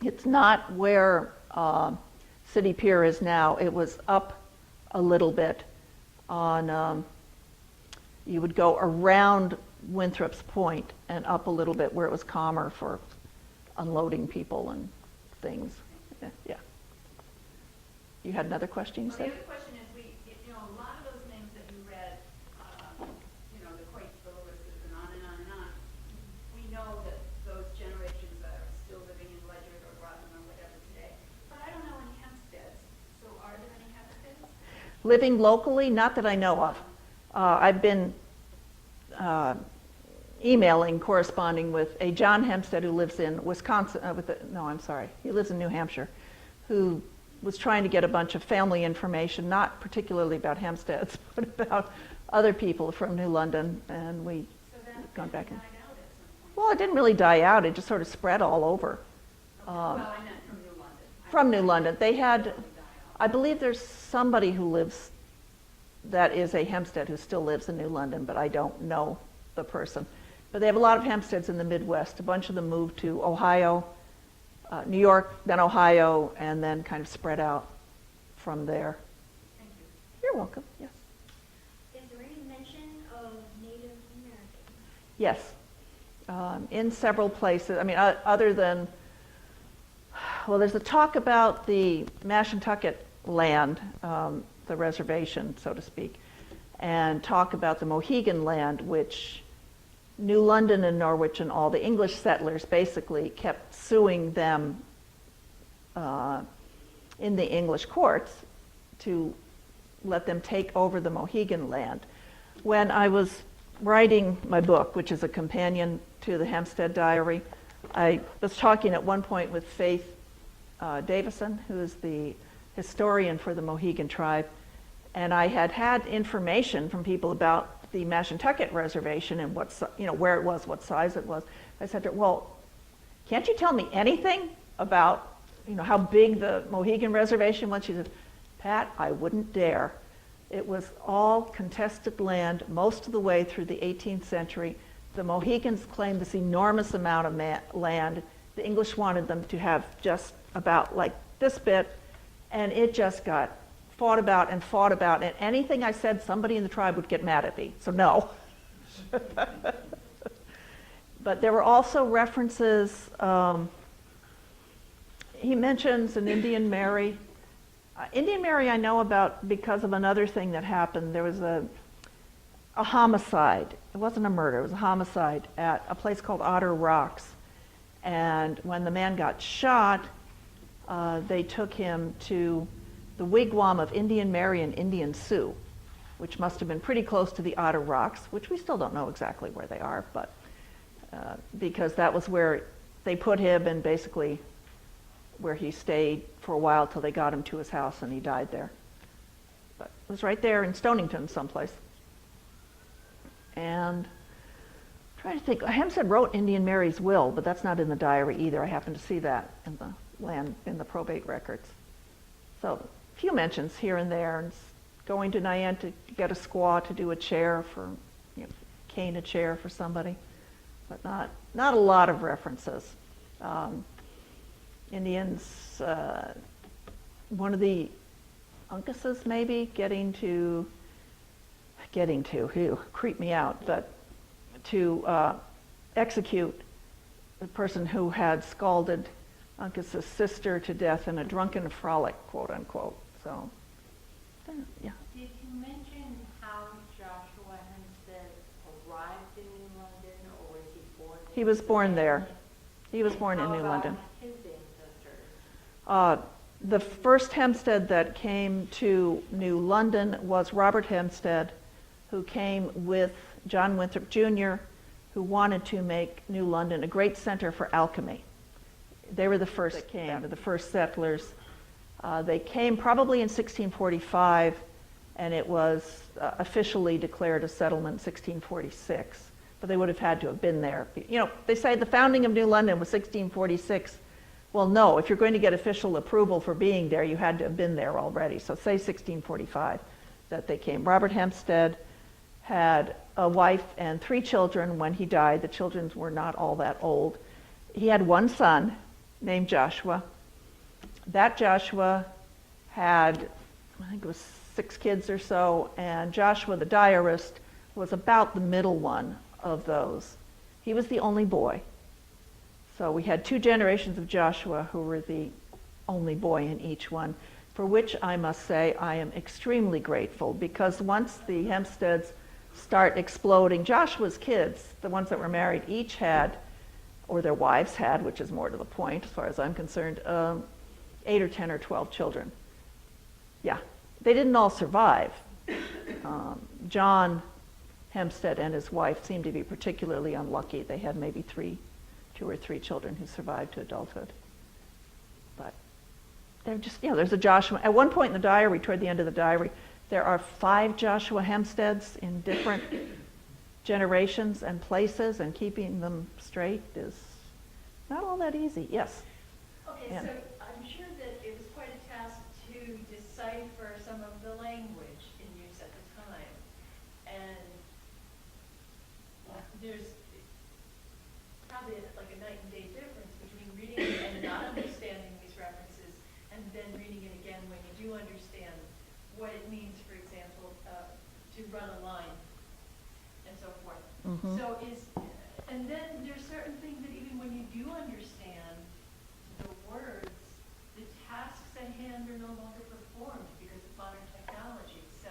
it's not where City Pier is now. It was up a little bit on, you would go around Winthrop's Point and up a little bit where it was calmer for unloading people and things. Yeah. You had another question, you Well, said? the other question is, a lot of those names that you read Living locally, not that I know of. I've been emailing, corresponding with a John Hempstead who lives in Wisconsin, he lives in New Hampshire, who was trying to get a bunch of family information, not particularly about Hempsteads, but about other people from New London, and we've gone back and... Died out at some point. Well, it didn't really die out, it just sort of spread all over. Well, I meant from New London. From New London. They had, Really die out. I believe there's somebody who lives, that is a Hempstead who still lives in New London, but I don't know the person. But they have a lot of Hempsteads in the Midwest. A bunch of them moved to Ohio, New York, then Ohio, and then kind of spread out from there. Thank you. You're welcome, yes. Is there any mention of Native Americans? Yes, in several places. I mean, other than, well, there's a talk about the Mashantucket land, the reservation, so to speak, and talk about the Mohegan land, which New London and Norwich and all the English settlers basically kept suing them in the English courts to let them take over the Mohegan land. When I was writing my book, which is a companion to the Hempstead Diary, I was talking at one point with Faith Davison, who is the historian for the Mohegan tribe, and I had had information from people about the Mashantucket Reservation and where it was, what size it was. I said to her, well, can't you tell me anything about how big the Mohegan Reservation was? She said, Pat, I wouldn't dare. It was all contested land most of the way through the 18th century. The Mohegans claimed this enormous amount of land. The English wanted them to have just about like this bit, and it just got fought about, and anything I said, somebody in the tribe would get mad at me, so no. But there were also references, he mentions an Indian Mary. Indian Mary I know about because of another thing that happened. There was a homicide. It wasn't a murder, it was a homicide at a place called Otter Rocks. And when the man got shot, they took him to the wigwam of Indian Mary and Indian Sue, which must have been pretty close to the Otter Rocks, which we still don't know exactly where they are, but because that was where they put him and basically where he stayed for a while till they got him to his house and he died there. But it was right there in Stonington someplace. And I'm trying to think, Hempstead wrote Indian Mary's will, but that's not in the diary either. I happened to see that in the probate records. So a few mentions here and there, and going to Niantic to get a squaw to do a chair for, cane a chair for somebody, but not a lot of references. Indians, one of the Uncuses maybe getting to, creep me out, but to execute the person who had scalded Uncas's sister to death in a drunken frolic, quote unquote. So, yeah. Did you mention how Joshua Hempstead arrived in New London, or was he born there? He was born there. He was born in How New about London. his ancestors? The first Hempstead that came to New London was Robert Hempstead, who came with John Winthrop Jr., who wanted to make New London a great center for alchemy. They were the first that came, the first settlers. They came probably in 1645, and it was officially declared a settlement in 1646. But they would have had to have been there. They say the founding of New London was 1646. Well, no, if you're going to get official approval for being there, you had to have been there already. So say 1645 that they came. Robert Hempstead had a wife and 3 children when he died. The children were not all that old. He had one son named Joshua. That Joshua had, I think it was 6 kids or so, and Joshua, the diarist, was about the middle one of those. He was the only boy. So we had 2 generations of Joshua who were the only boy in each one, for which I must say I am extremely grateful, because once the Hempsteads start exploding, Joshua's kids, the ones that were married, each had, or their wives had, which is more to the point as far as I'm concerned, 8 or 10 or 12 children. Yeah, They didn't all survive. John Hempstead and his wife seemed to be particularly unlucky. They had maybe two or three children who survived to adulthood. But they're just, there's a Joshua. At one point in the diary, toward the end of the diary, there are 5 Joshua Hempsteads in different generations and places, and keeping them straight is not all that easy. Yes? Okay, Ann. so I'm sure that it was quite a task to decipher some of the language in use at the time. And there's probably like a night and day difference between reading it and not understanding these references, and then reading it again when you do understand what it means, for example, to run a line and so forth. Mhm. So and then there's certain things that even when you do understand the words, the tasks at hand are no longer performed because of modern technology. So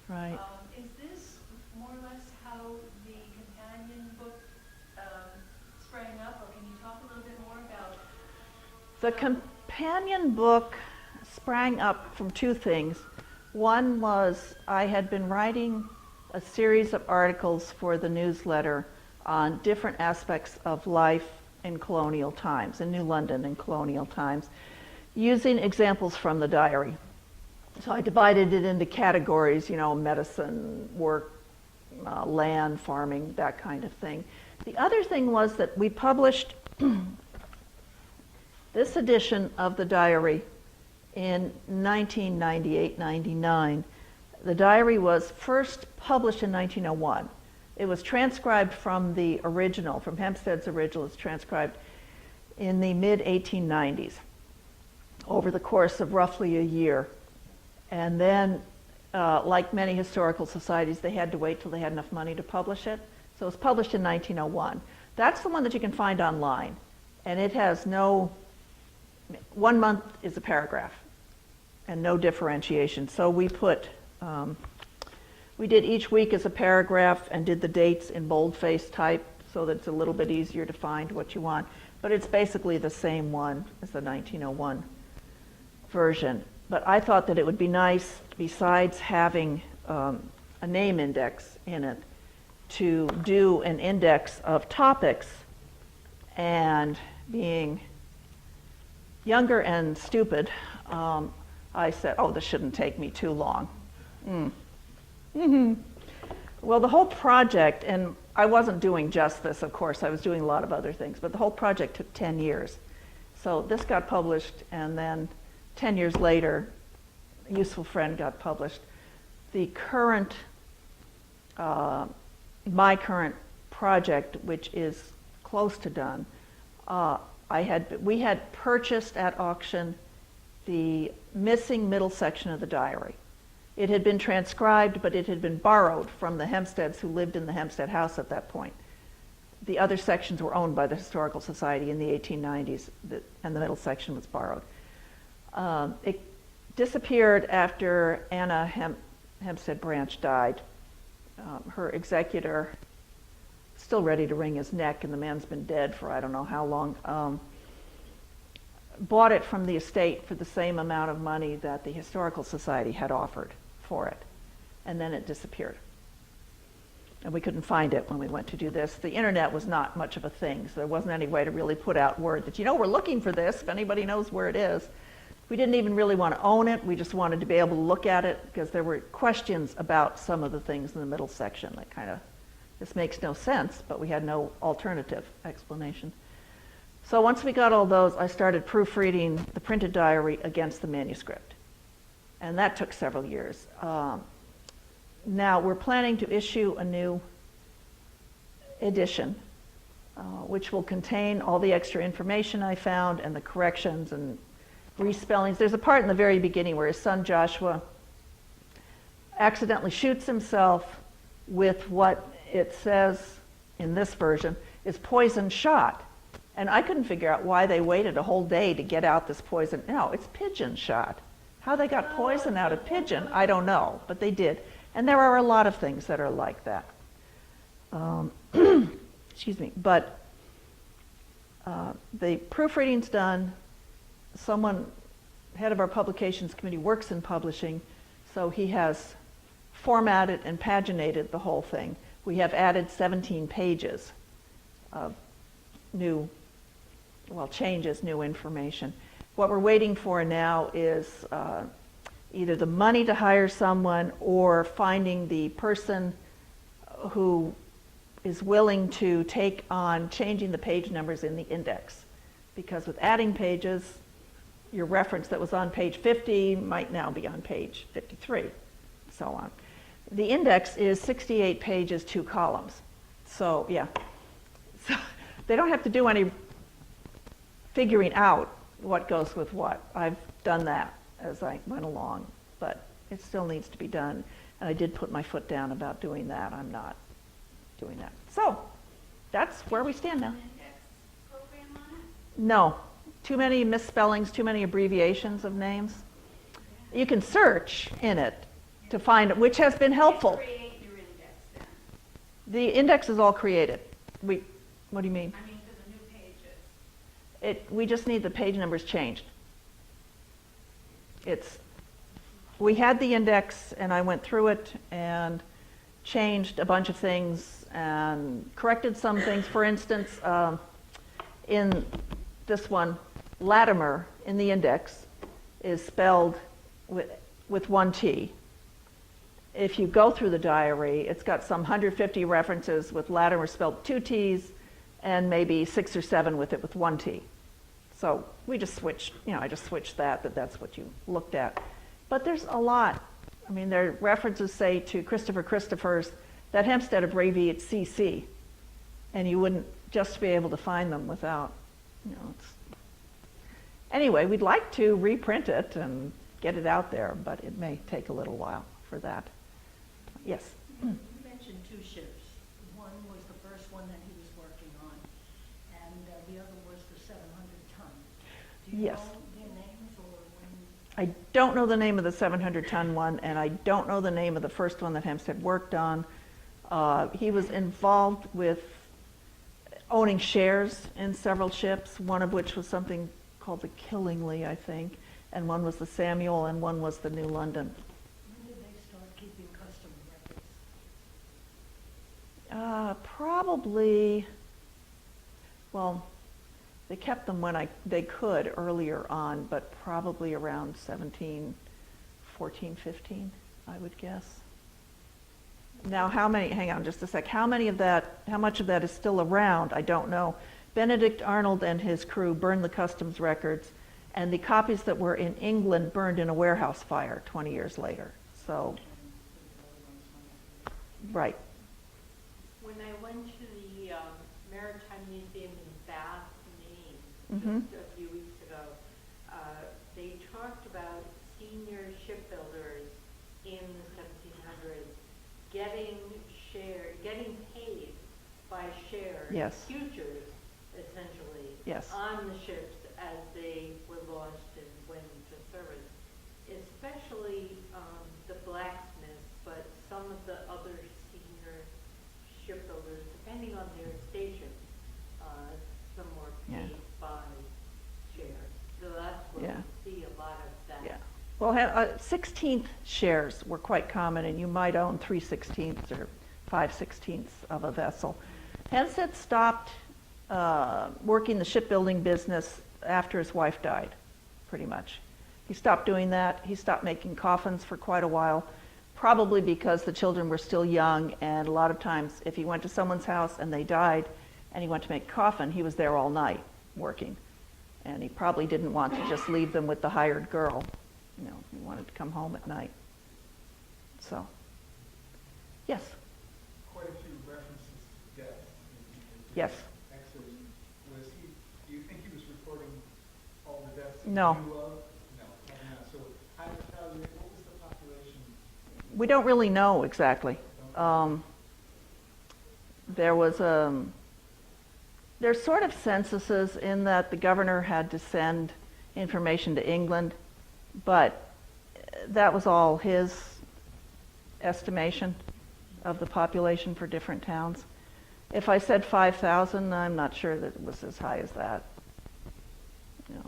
Right. is this more or less how the companion book sprang up, or can you talk a little bit more about? The companion book sprang up from 2 things. One was I had been writing a series of articles for the newsletter on different aspects of life in colonial times, in New London in colonial times, using examples from the diary. So I divided it into categories, medicine, work, land, farming, that kind of thing. The other thing was that we published this edition of the diary in 1998-99. The diary was first published in 1901. It was transcribed from the original, from Hempstead's original. It's transcribed in the mid-1890s over the course of roughly a year. And then, like many historical societies, they had to wait till they had enough money to publish it. So it was published in 1901. That's the one that you can find online. And it has 1 month is a paragraph and no differentiation. So we did each week as a paragraph and did the dates in boldface type so that it's a little bit easier to find what you want. But it's basically the same one as the 1901 version. But I thought that it would be nice, besides having a name index in it, to do an index of topics. And being younger and stupid, I said, this shouldn't take me too long. Well, the whole project, and I wasn't doing just this, of course, I was doing a lot of other things, but the whole project took 10 years. So this got published, and then 10 years later, Useful Friend got published. The current, my current project, which is close to done, we had purchased at auction the missing middle section of the diary. It had been transcribed, but it had been borrowed from the Hempsteads who lived in the Hempstead house at that point. The other sections were owned by the Historical Society in the 1890s, and the middle section was borrowed. It disappeared after Anna Hempstead Branch died. Her executor, still ready to wring his neck, and the man's been dead for I don't know how long, bought it from the estate for the same amount of money that the Historical Society had offered for it. And then it disappeared. And we couldn't find it when we went to do this. The internet was not much of a thing, so there wasn't any way to really put out word that, we're looking for this, if anybody knows where it is. We didn't even really want to own it. We just wanted to be able to look at it because there were questions about some of the things in the middle section that this makes no sense, but we had no alternative explanation. So once we got all those, I started proofreading the printed diary against the manuscript. And that took several years. Now we're planning to issue a new edition, which will contain all the extra information I found and the corrections and respellings. There's a part in the very beginning where his son Joshua accidentally shoots himself with what it says in this version is poison shot. And I couldn't figure out why they waited a whole day to get out this poison. No, it's pigeon shot. How they got poison out of pigeon, I don't know, but they did. And there are a lot of things that are like that. Excuse me. But the proofreading's done. Someone, head of our publications committee, works in publishing. So he has formatted and paginated the whole thing. We have added 17 pages of new, well, changes, new information. What we're waiting for now is either the money to hire someone or finding the person who is willing to take on changing the page numbers in the index. Because with adding pages, your reference that was on page 50 might now be on page 53, so on. The index is 68 pages, 2 columns. So, yeah. So they don't have to do any figuring out what goes with what. I've done that as I went along, but it still needs to be done. And I did put my foot down about doing that. I'm not doing that. So that's where we stand now. Index program on it? No, too many misspellings, too many abbreviations of names. You can search in it to find which has been helpful. Create your index then. The index is all created. What do you mean? I mean, for the new pages. We just need the page numbers changed. We had the index and I went through it and changed a bunch of things and corrected some things. For instance, in this one, Latimer in the index is spelled with 1 T. If you go through the diary, it's got some 150 references with Latimer spelled 2 T's and maybe 6 or 7 with it with 1 T. So we just switched, I just switched that's what you looked at. But there's a lot. I mean, there are references, say, to Christopher's that Hempstead abbreviates CC, and you wouldn't just be able to find them without, Anyway, we'd like to reprint it and get it out there, but it may take a little while for that. Yes? You mentioned 2 ships. One was the first one that he was working on, and the other was the 700-ton. Do you Yes. know their names or when? I don't know the name of the 700-ton one, and I don't know the name of the first one that Hempstead worked on. He was involved with owning shares in several ships, one of which was something called the Killingly, I think, and one was the Samuel, and one was the New London. When did they start keeping customer records? Probably, well, they kept them when they could earlier on, but probably around 1714, 15, I would guess. Now, hang on just a sec, how much of that is still around? I don't know. Benedict Arnold and his crew burned the customs records, and the copies that were in England burned in a warehouse fire 20 years later. So, right. When I went to the Maritime Museum in Bath, Maine, Mhm. just a few weeks ago, they talked about senior shipbuilders in the 1700s getting paid by shares, Yes. futures, essentially, Yes. on the ships as they were launched and went into service, especially the blacksmiths, but some of the other senior shipbuilders, depending on their station, some were Yeah. paid by shares. So that's where Yeah. we see a lot of that. Yeah. Well, 16th shares were quite common, and you might own 3/16 or 5/16 of a vessel. Hempstead stopped working the shipbuilding business after his wife died, pretty much. He stopped doing that. He stopped making coffins for quite a while, probably because the children were still young, and a lot of times if he went to someone's house and they died and he went to make a coffin, he was there all night working. And he probably didn't want to just leave them with the hired girl. He wanted to come home at night. So, yes, Quite a few references to death. yes. Exodus. Do you think he was reporting all the deaths that No. he knew of? No, probably not. So what was the population? We don't really know exactly. There's sort of censuses in that the governor had to send information to England, but that was all his estimation of the population for different towns. If I said 5,000, I'm not sure that it was as high as that. Pretty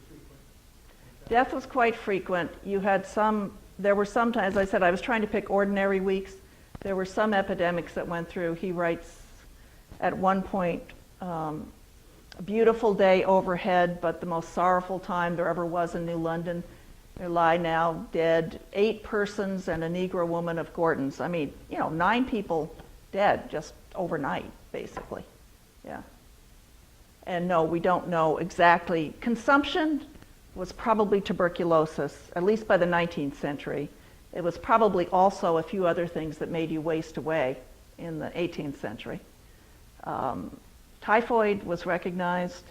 frequent. Death was quite frequent. You had some there were sometimes, as I said, I was trying to pick ordinary weeks. There were some epidemics that went through. He writes at one point, a beautiful day overhead, but the most sorrowful time there ever was in New London. There lie now dead 8 persons and a Negro woman of Gordon's. I mean, 9 people dead just overnight, basically. Yeah. And no, we don't know exactly. Consumption was probably tuberculosis, at least by the 19th century. It was probably also a few other things that made you waste away in the 18th century. Typhoid was recognized.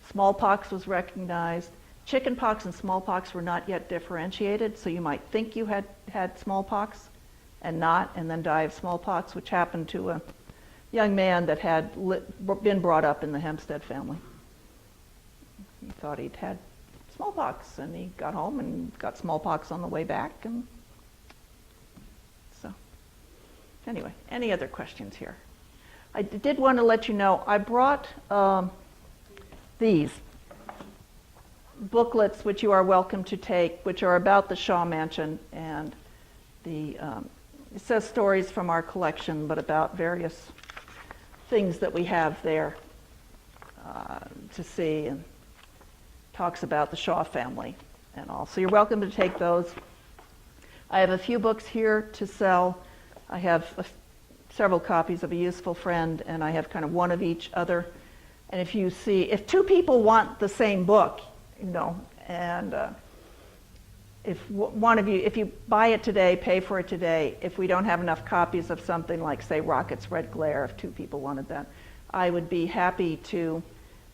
Smallpox was recognized. Chickenpox and smallpox were not yet differentiated, so you might think you had smallpox and not, and then die of smallpox, which happened to a young man that had been brought up in the Hempstead family. He thought he'd had smallpox, and he got home and got smallpox on the way back, and so anyway, any other questions here? I did want to let you know, I brought these booklets, which you are welcome to take, which are about the Shaw Mansion, and it says stories from our collection, but about various things that we have there to see, and talks about the Shaw family and all. So you're welcome to take those. I have a few books here to sell. I have several copies of A Useful Friend, and I have kind of one of each other. And if 2 people want the same book, and if you buy it today, pay for it today, if we don't have enough copies of something like, say, Rocket's Red Glare, if 2 people wanted that, I would be happy to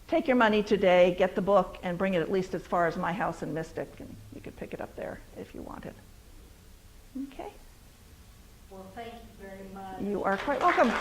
take your money today, get the book, and bring it at least as far as my house in Mystic, and you could pick it up there if you wanted. Okay? Well, thank you very much. You are quite welcome.